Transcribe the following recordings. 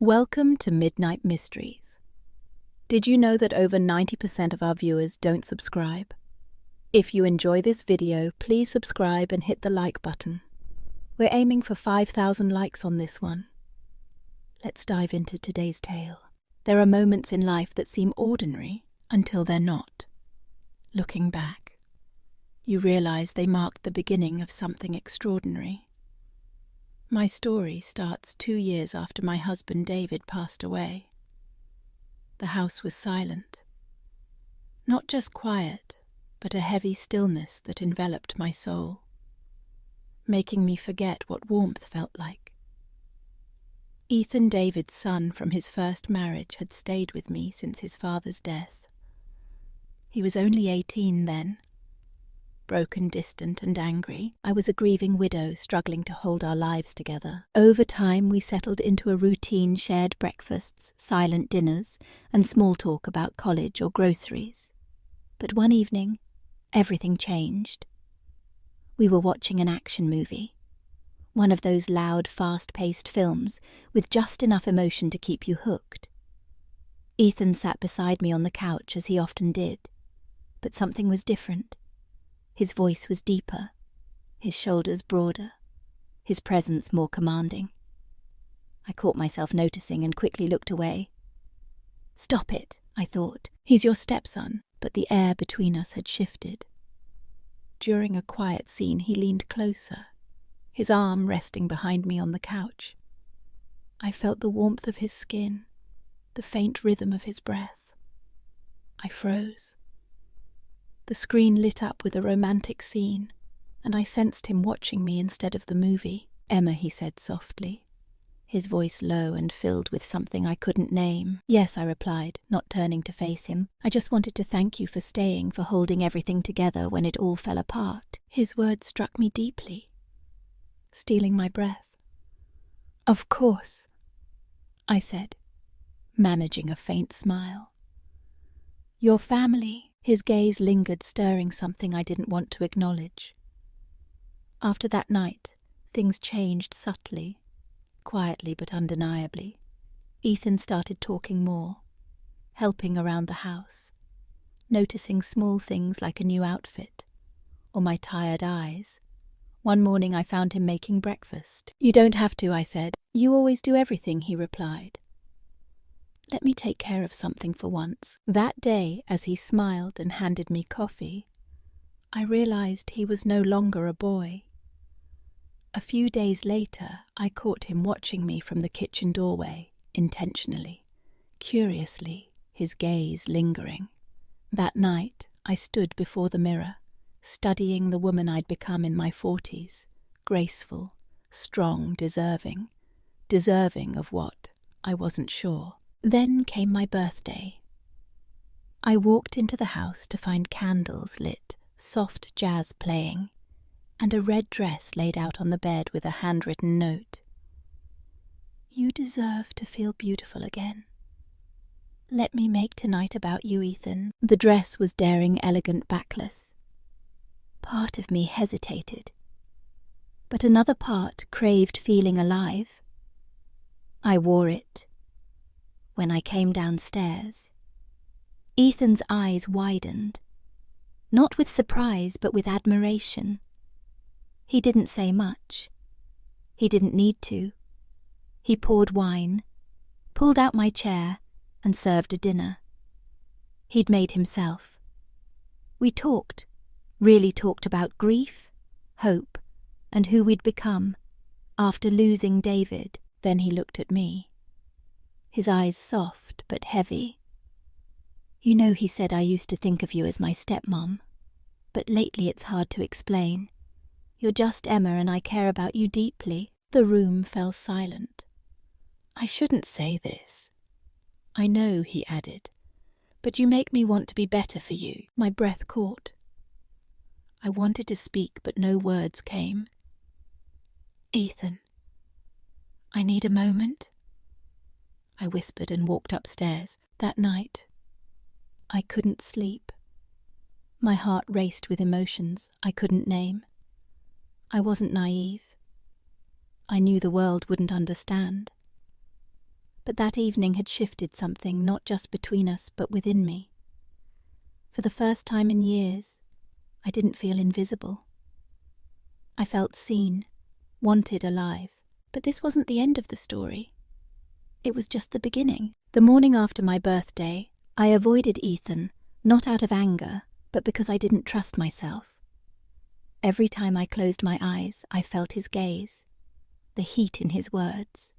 Welcome to Midnight Mysteries. Did you know that over 90% of our viewers don't subscribe? If you enjoy this video, please subscribe and hit the like button. We're aiming for 5,000 likes on this one. Let's dive into today's tale. There are moments in life that seem ordinary until they're not. Looking back, you realize they marked the beginning of something extraordinary. My story starts 2 years after my husband David passed away. The house was silent. Not just quiet, but a heavy stillness that enveloped my soul, making me forget what warmth felt like. Ethan, David's son from his first marriage, had stayed with me since his father's death. He was only 18 then. Broken, distant, and angry, I was a grieving widow struggling to hold our lives together. Over time, we settled into a routine shared breakfasts, silent dinners, and small talk about college or groceries. But one evening, everything changed. We were watching an action movie, one of those loud, fast-paced films with just enough emotion to keep you hooked. Ethan sat beside me on the couch as he often did, but something was different. His voice was deeper, his shoulders broader, his presence more commanding. I caught myself noticing and quickly looked away. Stop it, I thought. He's your stepson. But the air between us had shifted. During a quiet scene, he leaned closer, his arm resting behind me on the couch. I felt the warmth of his skin, the faint rhythm of his breath. I froze. The screen lit up with a romantic scene, and I sensed him watching me instead of the movie. "Emma," he said softly, his voice low and filled with something I couldn't name. "Yes," I replied, not turning to face him. "I just wanted to thank you for staying, for holding everything together when it all fell apart." His words struck me deeply, stealing my breath. "Of course," I said, managing a faint smile. "Your family..." His gaze lingered, stirring something I didn't want to acknowledge. After that night, things changed subtly, quietly but undeniably. Ethan started talking more, helping around the house, noticing small things like a new outfit, or my tired eyes. One morning I found him making breakfast. "You don't have to," I said. "You always do everything," he replied. "Let me take care of something for once." That day, as he smiled and handed me coffee, I realized he was no longer a boy. A few days later, I caught him watching me from the kitchen doorway, intentionally, curiously, his gaze lingering. That night, I stood before the mirror, studying the woman I'd become in my 40s, graceful, strong, deserving of what? I wasn't sure. Then came my birthday. I walked into the house to find candles lit, soft jazz playing, and a red dress laid out on the bed with a handwritten note. "You deserve to feel beautiful again. Let me make tonight about you, Ethan." The dress was daring, elegant, backless. Part of me hesitated, but another part craved feeling alive. I wore it. When I came downstairs, Ethan's eyes widened, not with surprise but with admiration. He didn't say much. He didn't need to. He poured wine, pulled out my chair, and served a dinner. He'd made himself. We talked, really talked about grief, hope, and who we'd become after losing David. Then he looked at me, his eyes soft but heavy. "You know," he said, "I used to think of you as my stepmom, but lately it's hard to explain. You're just Emma and I care about you deeply." The room fell silent. "I shouldn't say this. I know," he added, "but you make me want to be better for you." My breath caught. I wanted to speak, but no words came. "Ethan, I need a moment," I whispered and walked upstairs. That night, I couldn't sleep. My heart raced with emotions I couldn't name. I wasn't naive. I knew the world wouldn't understand. But that evening had shifted something, not just between us, but within me. For the first time in years, I didn't feel invisible. I felt seen, wanted alive. But this wasn't the end of the story. It was just the beginning. The morning after my birthday, I avoided Ethan, not out of anger, but because I didn't trust myself. Every time I closed my eyes, I felt his gaze, the heat in his words,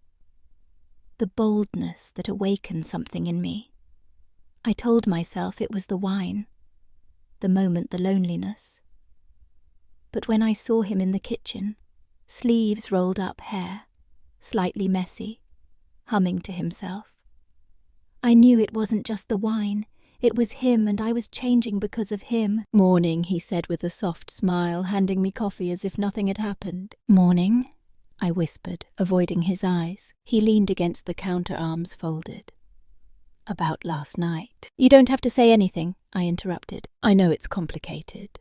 the boldness that awakened something in me. I told myself it was the wine, the moment the loneliness. But when I saw him in the kitchen, sleeves rolled up hair, slightly messy, humming to himself, I knew it wasn't just the wine, it was him, and I was changing because of him. "Morning," he said with a soft smile, handing me coffee as if nothing had happened. "Morning," I whispered, avoiding his eyes. He leaned against the counter, arms folded. "About last night." "You don't have to say anything," I interrupted. "I know it's complicated,"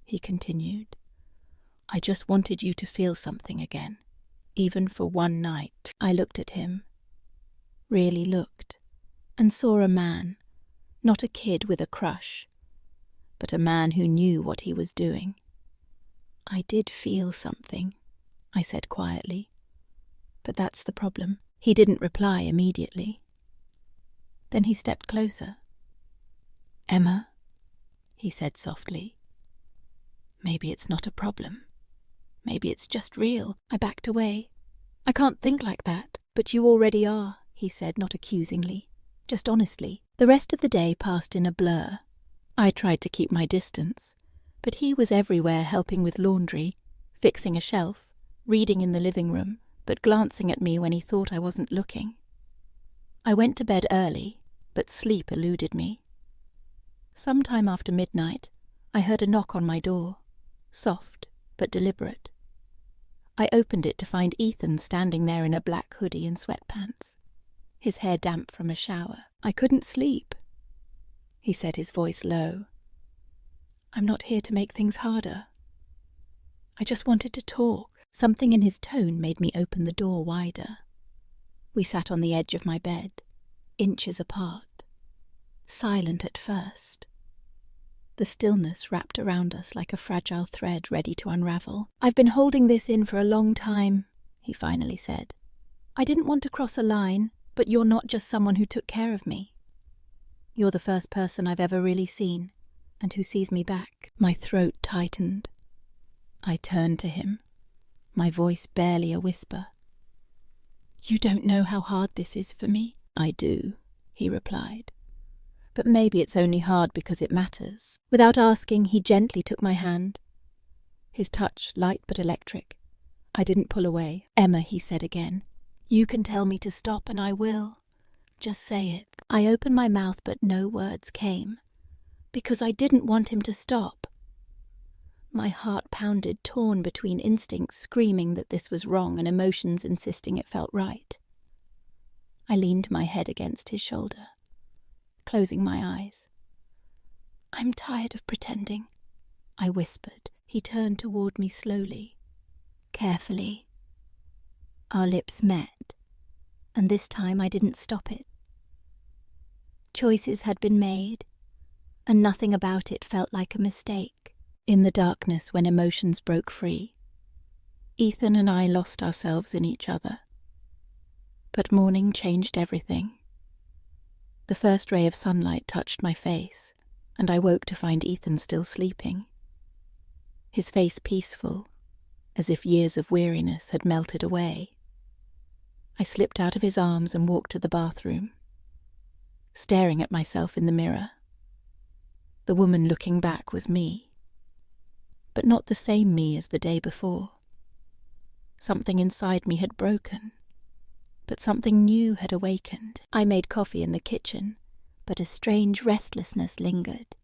he continued. "I just wanted you to feel something again, even for one night." I looked at him, really looked, and saw a man, not a kid with a crush, but a man who knew what he was doing. "I did feel something," I said quietly. "But that's the problem." He didn't reply immediately. Then he stepped closer. "Emma," he said softly, "maybe it's not a problem. Maybe it's just real." I backed away. "I can't think like that." "But you already are," he said, not accusingly, just honestly. The rest of the day passed in a blur. I tried to keep my distance, but he was everywhere, helping with laundry, fixing a shelf, reading in the living room, but glancing at me when he thought I wasn't looking. I went to bed early, but sleep eluded me. Sometime after midnight, I heard a knock on my door, soft but deliberate. I opened it to find Ethan standing there in a black hoodie and sweatpants, his hair damp from a shower. "I couldn't sleep," he said, his voice low. "I'm not here to make things harder. I just wanted to talk." Something in his tone made me open the door wider. We sat on the edge of my bed, inches apart, silent at first. The stillness wrapped around us like a fragile thread ready to unravel. "I've been holding this in for a long time," he finally said. "I didn't want to cross a line, but you're not just someone who took care of me. You're the first person I've ever really seen, and who sees me back." My throat tightened. I turned to him, my voice barely a whisper. "You don't know how hard this is for me." "I do," he replied. "But maybe it's only hard because it matters." Without asking, he gently took my hand, his touch light but electric. I didn't pull away. "Emma," he said again, "you can tell me to stop and I will. Just say it." I opened my mouth but no words came, because I didn't want him to stop. My heart pounded, torn between instincts screaming that this was wrong and emotions insisting it felt right. I leaned my head against his shoulder, closing my eyes. "I'm tired of pretending," I whispered. He turned toward me slowly, carefully. Our lips met, and this time I didn't stop it. Choices had been made, and nothing about it felt like a mistake. In the darkness, when emotions broke free, Ethan and I lost ourselves in each other. But morning changed everything. The first ray of sunlight touched my face, and I woke to find Ethan still sleeping. His face peaceful, as if years of weariness had melted away. I slipped out of his arms and walked to the bathroom, staring at myself in the mirror. The woman looking back was me, but not the same me as the day before. Something inside me had broken, but something new had awakened. I made coffee in the kitchen, but a strange restlessness lingered.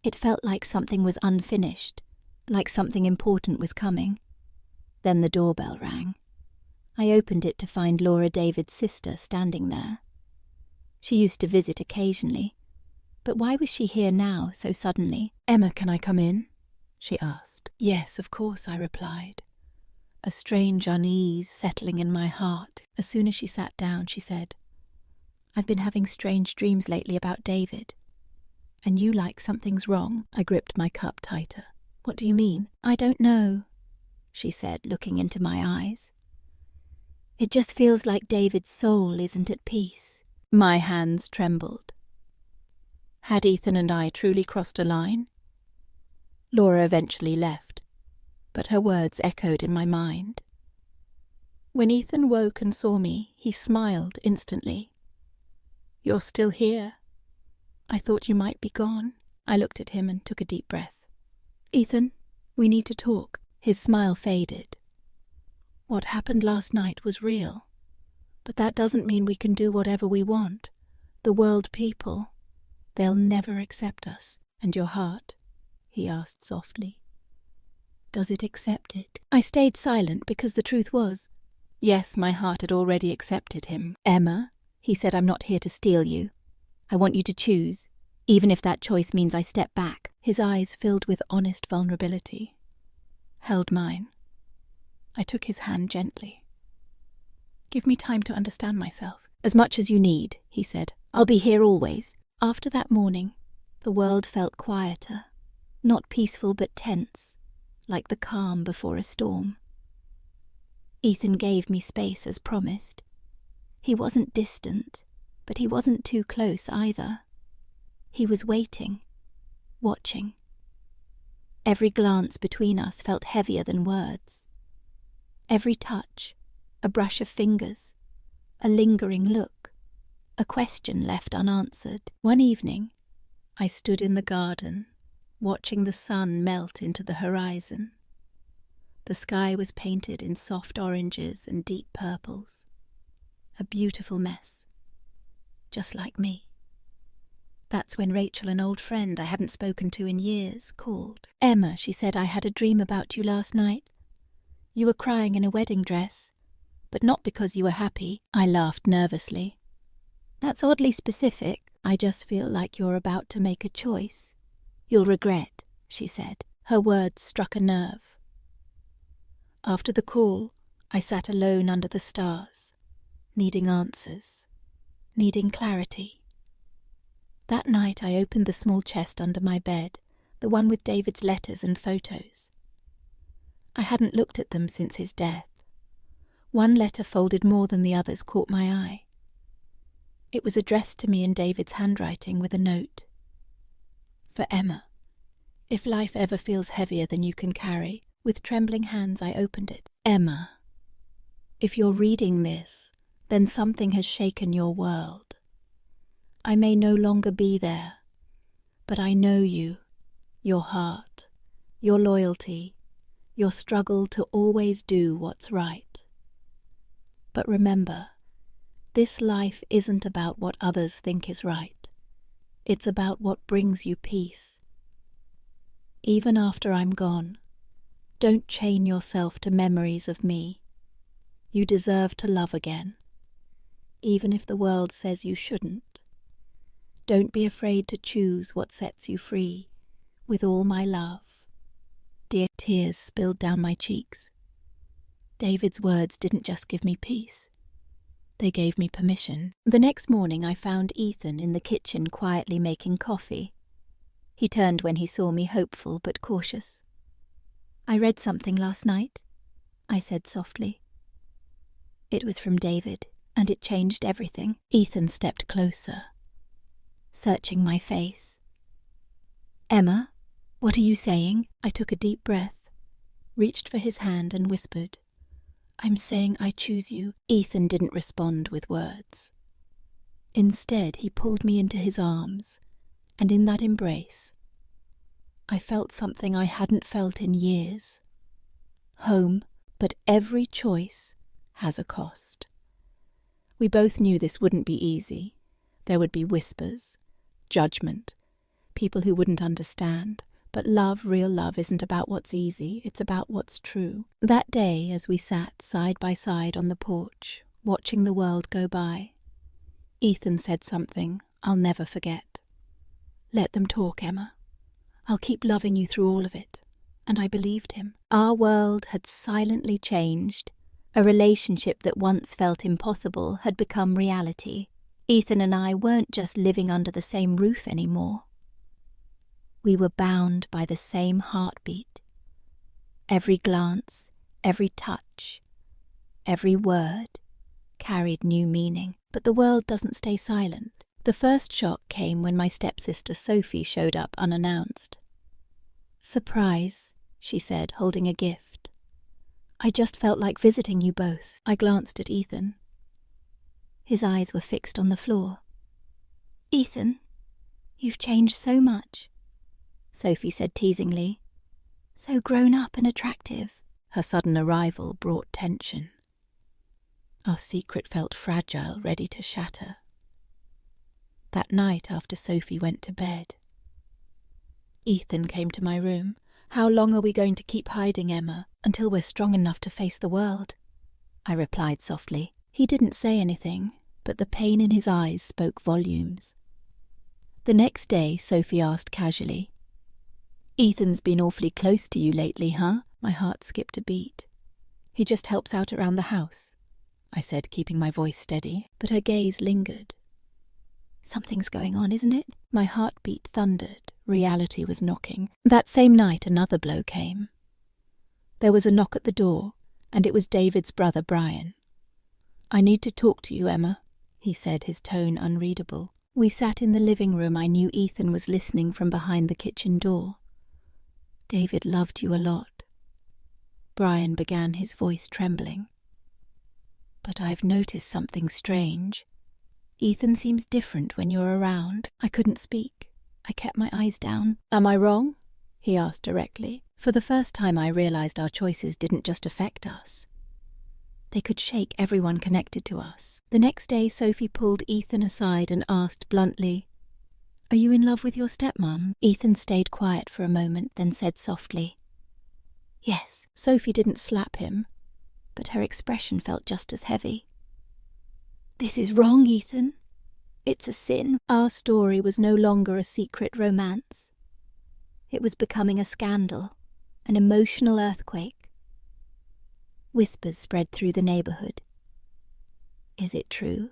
It felt like something was unfinished, like something important was coming. Then the doorbell rang. I opened it to find Laura David's sister standing there. She used to visit occasionally, but why was she here now so suddenly? "Emma, can I come in?" she asked. "Yes, of course," I replied. a strange unease settling in my heart. As soon as she sat down, she said, "I've been having strange dreams lately about David. And you like something's wrong." I gripped my cup tighter. "What do you mean?" "I don't know," she said, looking into my eyes. "It just feels like David's soul isn't at peace." My hands trembled. Had Ethan and I truly crossed a line? Laura eventually left, but her words echoed in my mind. When Ethan woke and saw me, he smiled instantly. "You're still here. I thought you might be gone." I looked at him and took a deep breath. "Ethan, we need to talk." His smile faded. "What happened last night was real, but that doesn't mean we can do whatever we want. The world people, they'll never accept us." "And your heart?" he asked softly. "Does it accept it?" I stayed silent because the truth was, yes, my heart had already accepted him. "Emma," he said, "I'm not here to steal you. I want you to choose, even if that choice means I step back." His eyes, filled with honest vulnerability, held mine. I took his hand gently. "Give me time to understand myself." "As much as you need," he said. "I'll be here always." After that morning, the world felt quieter, not peaceful but tense, like the calm before a storm. Ethan gave me space as promised. He wasn't distant, but he wasn't too close either. He was waiting, watching. Every glance between us felt heavier than words. Every touch, a brush of fingers, a lingering look, a question left unanswered. One evening, I stood in the garden, watching the sun melt into the horizon. The sky was painted in soft oranges and deep purples. A beautiful mess, just like me. That's when Rachel, an old friend I hadn't spoken to in years, called. "Emma," she said, "I had a dream about you last night. You were crying in a wedding dress, but not because you were happy." I laughed nervously. "That's oddly specific." "I just feel like you're about to make a choice. You'll regret," she said. Her words struck a nerve. After the call, I sat alone under the stars, needing answers, needing clarity. That night I opened the small chest under my bed, the one with David's letters and photos. I hadn't looked at them since his death. One letter, folded more than the others, caught my eye. It was addressed to me in David's handwriting with a note. "For Emma, if life ever feels heavier than you can carry." With trembling hands I opened it. "Emma, if you're reading this, then something has shaken your world. I may no longer be there, but I know you, your heart, your loyalty, your struggle to always do what's right. But remember, this life isn't about what others think is right. It's about what brings you peace. Even after I'm gone, don't chain yourself to memories of me. You deserve to love again, even if the world says you shouldn't. Don't be afraid to choose what sets you free. With all my love." Dear tears spilled down my cheeks. David's words didn't just give me peace. They gave me permission. The next morning I found Ethan in the kitchen quietly making coffee. He turned when he saw me, hopeful but cautious. "I read something last night," I said softly. "It was from David, and it changed everything." Ethan stepped closer, searching my face. "Emma, what are you saying?" I took a deep breath, reached for his hand and whispered, "I'm saying I choose you." Ethan didn't respond with words. Instead, he pulled me into his arms, and in that embrace, I felt something I hadn't felt in years. Home, but every choice has a cost. We both knew this wouldn't be easy. There would be whispers, judgment, people who wouldn't understand. But love, real love, isn't about what's easy, it's about what's true. That day, as we sat side by side on the porch, watching the world go by, Ethan said something I'll never forget. "Let them talk, Emma. I'll keep loving you through all of it." And I believed him. Our world had silently changed. A relationship that once felt impossible had become reality. Ethan and I weren't just living under the same roof anymore. We were bound by the same heartbeat. Every glance, every touch, every word carried new meaning. But the world doesn't stay silent. The first shock came when my stepsister Sophie showed up unannounced. "Surprise," she said, holding a gift. "I just felt like visiting you both." I glanced at Ethan. His eyes were fixed on the floor. "Ethan, you've changed so much," Sophie said teasingly. "So grown up and attractive." Her sudden arrival brought tension. Our secret felt fragile, ready to shatter. That night after Sophie went to bed, Ethan came to my room. "How long are we going to keep hiding, Emma? Until we're strong enough to face the world," I replied softly. He didn't say anything, but the pain in his eyes spoke volumes. The next day, Sophie asked casually, "Ethan's been awfully close to you lately, huh?" My heart skipped a beat. "He just helps out around the house," I said, keeping my voice steady, but her gaze lingered. "Something's going on, isn't it?" My heartbeat thundered. Reality was knocking. That same night, another blow came. There was a knock at the door, and it was David's brother, Brian. "I need to talk to you, Emma," he said, his tone unreadable. We sat in the living room. I knew Ethan was listening from behind the kitchen door. "David loved you a lot," Brian began, his voice trembling. "But I've noticed something strange. Ethan seems different when you're around." I couldn't speak. I kept my eyes down. "Am I wrong?" he asked directly. For the first time I realized our choices didn't just affect us. They could shake everyone connected to us. The next day, Sophie pulled Ethan aside and asked bluntly, "Are you in love with your stepmom?" Ethan stayed quiet for a moment, then said softly, "Yes." Sophie didn't slap him, but her expression felt just as heavy. "This is wrong, Ethan. It's a sin." Our story was no longer a secret romance. It was becoming a scandal, an emotional earthquake. Whispers spread through the neighborhood. Is it true?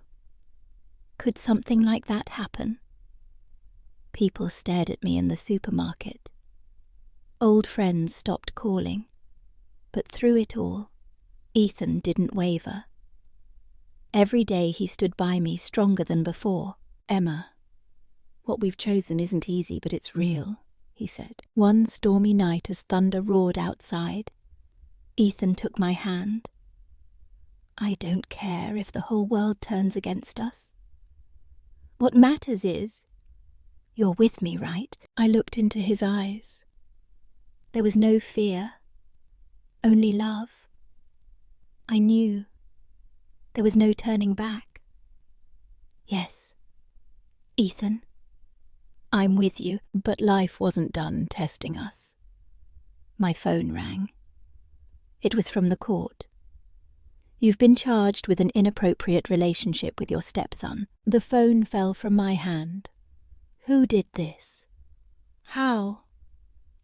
Could something like that happen? People stared at me in the supermarket. Old friends stopped calling. But through it all, Ethan didn't waver. Every day he stood by me stronger than before. "Emma, what we've chosen isn't easy, but it's real," he said. One stormy night as thunder roared outside, Ethan took my hand. "I don't care if the whole world turns against us. What matters is, you're with me, right?" I looked into his eyes. There was no fear, only love. I knew. There was no turning back. "Yes, Ethan, I'm with you." But life wasn't done testing us. My phone rang. It was from the court. "You've been charged with an inappropriate relationship with your stepson." The phone fell from my hand. Who did this? How?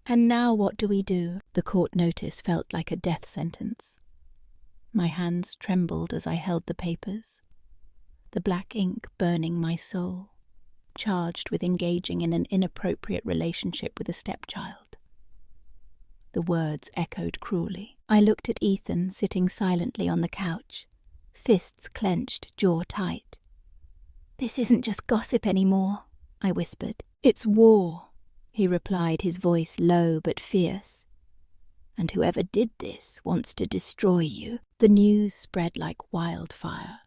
And now what do we do? The court notice felt like a death sentence. My hands trembled as I held the papers, the black ink burning my soul, charged with engaging in an inappropriate relationship with a stepchild. The words echoed cruelly. I looked at Ethan sitting silently on the couch, fists clenched, jaw tight. "This isn't just gossip anymore," I whispered. "It's war," he replied, his voice low but fierce. "And whoever did this wants to destroy you." The news spread like wildfire.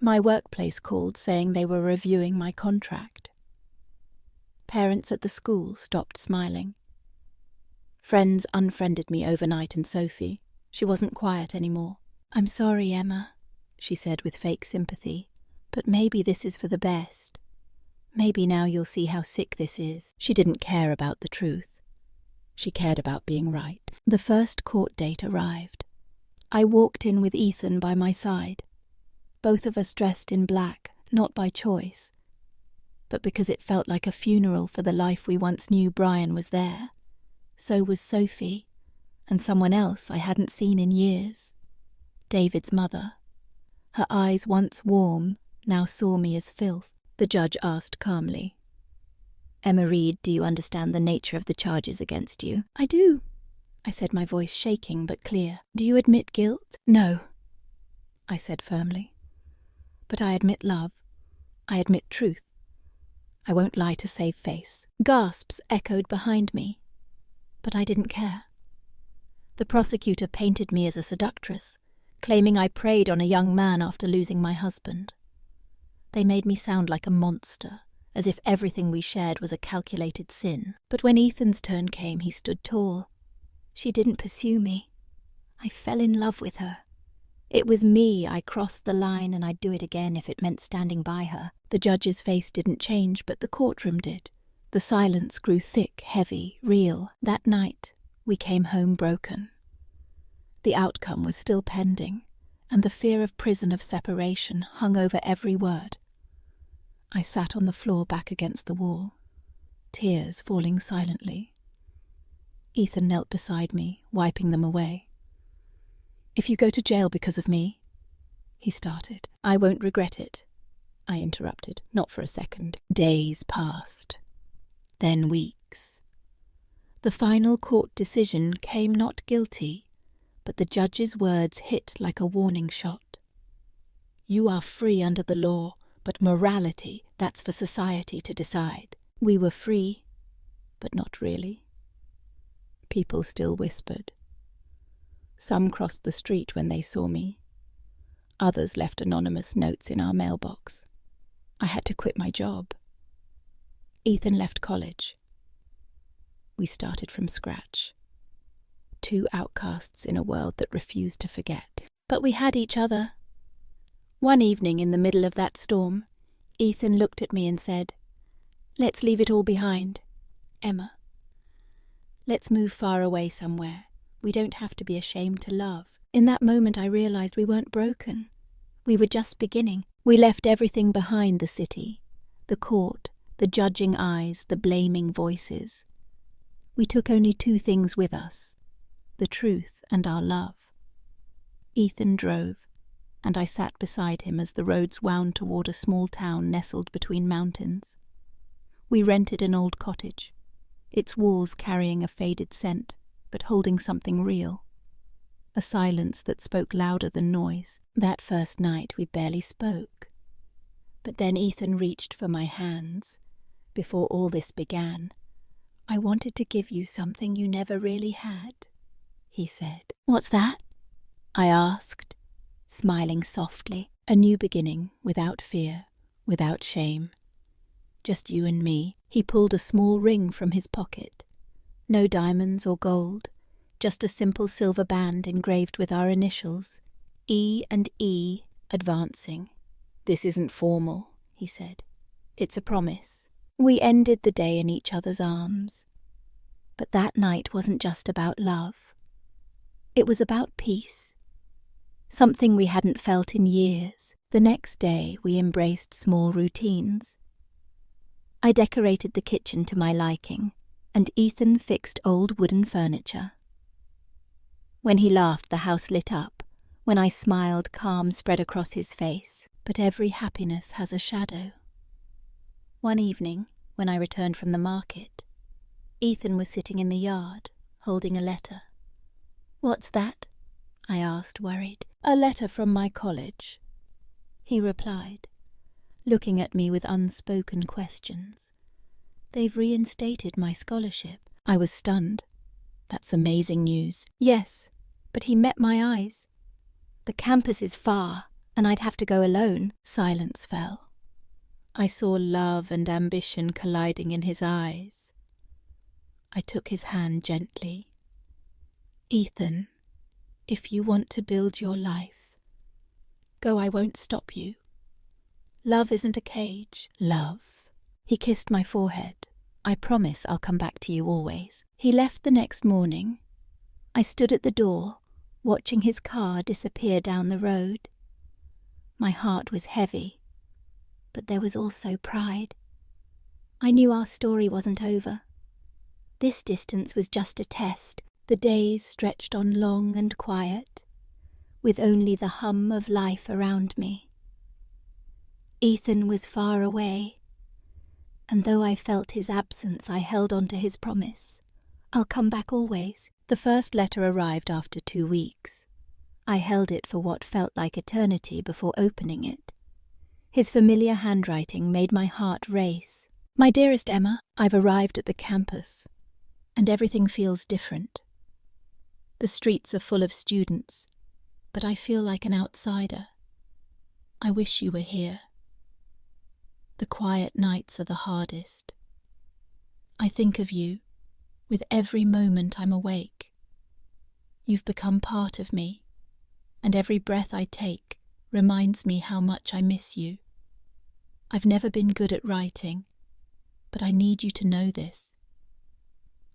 My workplace called saying they were reviewing my contract. Parents at the school stopped smiling. Friends unfriended me overnight, and Sophie, she wasn't quiet anymore. "I'm sorry, Emma," she said with fake sympathy, "but maybe this is for the best. Maybe now you'll see how sick this is." She didn't care about the truth. She cared about being right. The first court date arrived. I walked in with Ethan by my side, both of us dressed in black, not by choice, but because it felt like a funeral for the life we once knew. Brian was there. So was Sophie, and someone else I hadn't seen in years. David's mother. Her eyes, once warm, now saw me as filth. The judge asked calmly, "Emma Reed, do you understand the nature of the charges against you?" "I do," I said, my voice shaking but clear. "Do you admit guilt?" "No," I said firmly. "But I admit love. I admit truth. I won't lie to save face." Gasps echoed behind me, but I didn't care. The prosecutor painted me as a seductress, claiming I preyed on a young man after losing my husband. They made me sound like a monster, as if everything we shared was a calculated sin. But when Ethan's turn came, he stood tall. She didn't pursue me. I fell in love with her. It was me. I crossed the line, and I'd do it again if it meant standing by her. The judge's face didn't change, but the courtroom did. The silence grew thick, heavy, real. That night, we came home broken. The outcome was still pending, and the fear of prison, of separation, hung over every word. I sat on the floor back against the wall, tears falling silently. Ethan knelt beside me, wiping them away. "If you go to jail because of me," he started. "I won't regret it," I interrupted. "Not for a second." Days passed, then weeks. The final court decision came not guilty, but the judge's words hit like a warning shot. "You are free under the law, but morality, that's for society to decide." We were free, but not really. People still whispered. Some crossed the street when they saw me. Others left anonymous notes in our mailbox. I had to quit my job. Ethan left college. We started from scratch. Two outcasts in a world that refused to forget. But we had each other. One evening in the middle of that storm, Ethan looked at me and said, "Let's leave it all behind, Emma. Let's move far away somewhere. We don't have to be ashamed to love." In that moment I realized we weren't broken. We were just beginning. We left everything behind: the city, the court, the judging eyes, the blaming voices. We took only two things with us: the truth and our love. Ethan drove, and I sat beside him as the roads wound toward a small town nestled between mountains. We rented an old cottage, its walls carrying a faded scent, but holding something real. A silence that spoke louder than noise. That first night we barely spoke. But then Ethan reached for my hands. "Before all this began, I wanted to give you something you never really had," he said. "What's that?" I asked, smiling softly. "A new beginning, without fear, without shame. Just you and me." He pulled a small ring from his pocket. No diamonds or gold, just a simple silver band engraved with our initials, E and E, advancing. "This isn't formal," he said. "It's a promise." We ended the day in each other's arms. But that night wasn't just about love. It was about peace. Something we hadn't felt in years. The next day we embraced small routines. I decorated the kitchen to my liking, and Ethan fixed old wooden furniture. When he laughed, the house lit up. When I smiled, calm spread across his face. But every happiness has a shadow. One evening, when I returned from the market, Ethan was sitting in the yard, holding a letter. "What's that?" I asked, worried. "A letter from my college," he replied, looking at me with unspoken questions. "They've reinstated my scholarship." I was stunned. "That's amazing news." "Yes, but he met my eyes. The campus is far, and I'd have to go alone." Silence fell. I saw love and ambition colliding in his eyes. I took his hand gently. "Ethan, if you want to build your life, go, I won't stop you. Love isn't a cage. Love." He kissed my forehead. "I promise I'll come back to you always." He left the next morning. I stood at the door, watching his car disappear down the road. My heart was heavy, but there was also pride. I knew our story wasn't over. This distance was just a test, The days stretched on long and quiet, with only the hum of life around me. Ethan was far away, and though I felt his absence, I held on to his promise. I'll come back always. The first letter arrived after 2 weeks. I held it for what felt like eternity before opening it. His familiar handwriting made my heart race. My dearest Emma, I've arrived at the campus, and everything feels different. The streets are full of students, but I feel like an outsider. I wish you were here. The quiet nights are the hardest. I think of you with every moment I'm awake. You've become part of me, and every breath I take reminds me how much I miss you. I've never been good at writing, but I need you to know this.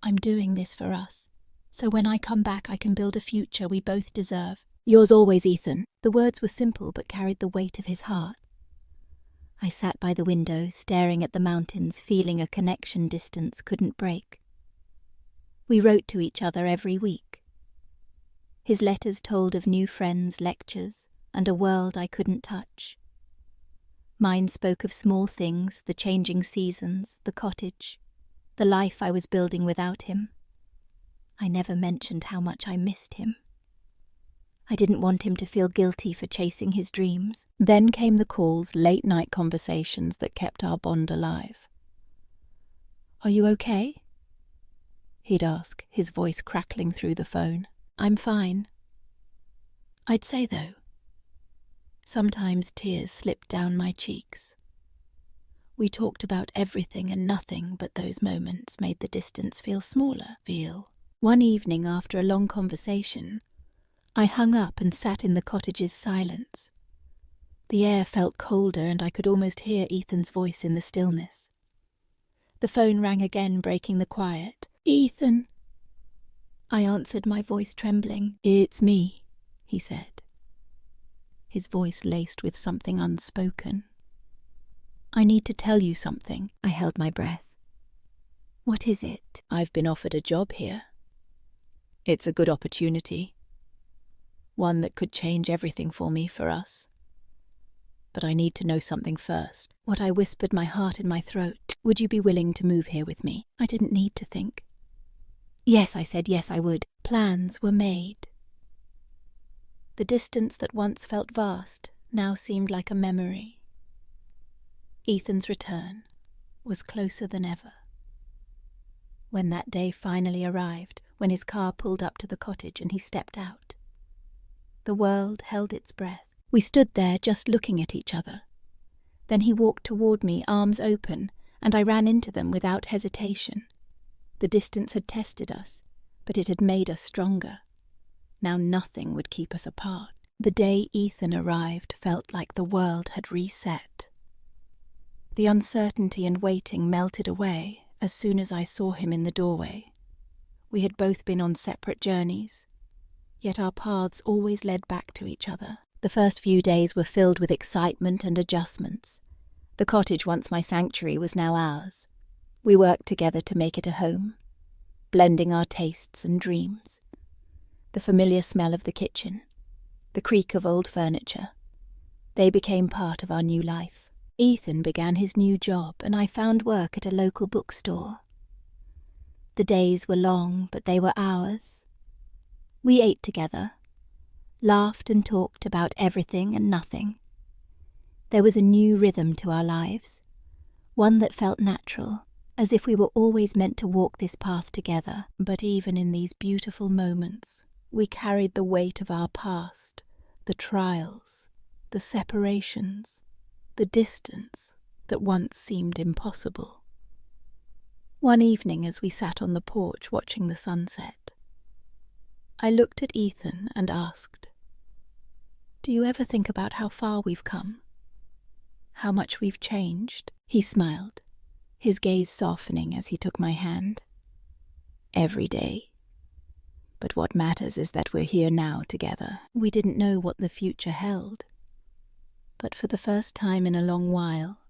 I'm doing this for us, so when I come back I can build a future we both deserve. Yours always, Ethan. The words were simple but carried the weight of his heart. I sat by the window, staring at the mountains, feeling a connection distance couldn't break. We wrote to each other every week. His letters told of new friends, lectures, and a world I couldn't touch. Mine spoke of small things, the changing seasons, the cottage, the life I was building without him. I never mentioned how much I missed him. I didn't want him to feel guilty for chasing his dreams. Then came the calls, late-night conversations that kept our bond alive. "Are you okay?" he'd ask, his voice crackling through the phone. "I'm fine." I'd say, though, sometimes tears slipped down my cheeks. We talked about everything and nothing, but those moments made the distance feel smaller. One evening, after a long conversation, I hung up and sat in the cottage's silence. The air felt colder and I could almost hear Ethan's voice in the stillness. The phone rang again, breaking the quiet. "Ethan." I answered, my voice trembling. "It's me," he said, his voice laced with something unspoken. "I need to tell you something." I held my breath. "What is it?" "I've been offered a job here. It's a good opportunity. One that could change everything for me, for us. But I need to know something first." What I whispered, my heart in my throat. "Would you be willing to move here with me?" I didn't need to think. "Yes," I said, "yes, I would." Plans were made. The distance that once felt vast now seemed like a memory. Ethan's return was closer than ever. When that day finally arrived, when his car pulled up to the cottage and he stepped out, the world held its breath. We stood there just looking at each other. Then he walked toward me, arms open, and I ran into them without hesitation. The distance had tested us, but it had made us stronger. Now nothing would keep us apart. The day Ethan arrived felt like the world had reset. The uncertainty and waiting melted away as soon as I saw him in the doorway. We had both been on separate journeys, yet our paths always led back to each other. The first few days were filled with excitement and adjustments. The cottage, once my sanctuary, was now ours. We worked together to make it a home, blending our tastes and dreams. The familiar smell of the kitchen, the creak of old furniture, they became part of our new life. Ethan began his new job, and I found work at a local bookstore. The days were long, but they were ours. We ate together, laughed and talked about everything and nothing. There was a new rhythm to our lives, one that felt natural, as if we were always meant to walk this path together. But even in these beautiful moments, we carried the weight of our past, the trials, the separations, the distance that once seemed impossible. One evening, as we sat on the porch watching the sunset, I looked at Ethan and asked, "Do you ever think about how far we've come? How much we've changed?" He smiled, his gaze softening as he took my hand. "Every day. But what matters is that we're here now together." We didn't know what the future held, but for the first time in a long while,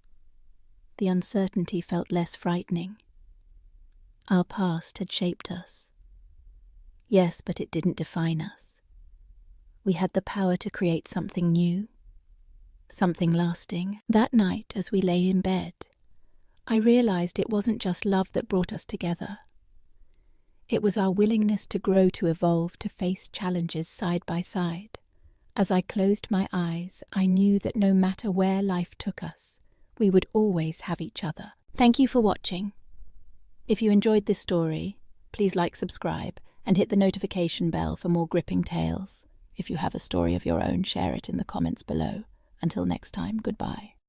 the uncertainty felt less frightening. Our past had shaped us. Yes, but it didn't define us. We had the power to create something new, something lasting. That night, as we lay in bed, I realized it wasn't just love that brought us together. It was our willingness to grow, to evolve, to face challenges side by side. As I closed my eyes, I knew that no matter where life took us, we would always have each other. Thank you for watching. If you enjoyed this story, please like, subscribe, and hit the notification bell for more gripping tales. If you have a story of your own, share it in the comments below. Until next time, goodbye.